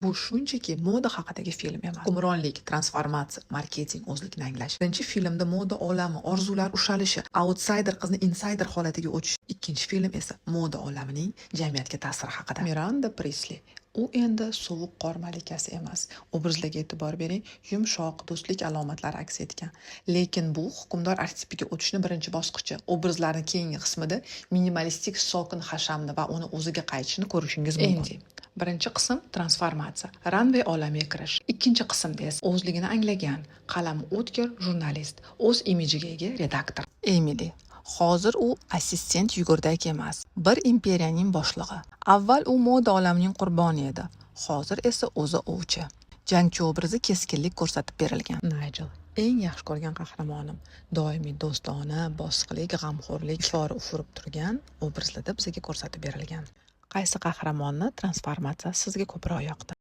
Bu shunchaki moda haqidagi film emas. Hukmronlik, transformatsiya, marketing, o'zlikni anglash. Birinchi filmda moda olami, orzular ushalishi, outsider qizni insider holatiga o'tish. Ikkinchi film esa moda olamining jamiyatga ta'siri haqida. Miranda Priestli. U endi sovuq qor malikasi emas. Obrazlarga e'tibor bering, yumshoq, do'stlik alomatlari aks etgan. Lekin bu hukmdor arxetipiga o'tishni birinchi bosqichi. Obrazlarning keyingi qismida minimalistik sokin hashamni va uni o'ziga qaytishini ko'rishingiz mumkin. Birinchi qism transformatsiya, runway olamiga kirish. Ikkinchi qismda esa o'zligini anglagan, qalami o'tkir jurnalist, o'z imijiga ega redaktor. Emily. Hozir u assistent yugurdak emas, bir imperiyaning boshlig'i. Avval u moda olamining qurboni edi, hozir esa o'zi ovchi. Jangchi obrazi keskinlik ko'rsatib berilgan. Nigel. Eng yaxshi ko'rgan qahramonim. Doimiy do'stona, bosiqlik, g'amxo'rlik ifori ufurib turgan obrazlarda bizga ko'rsatib berilgan. Qaysi qahramonni transformatsiya sizga ko'proq yoqdi?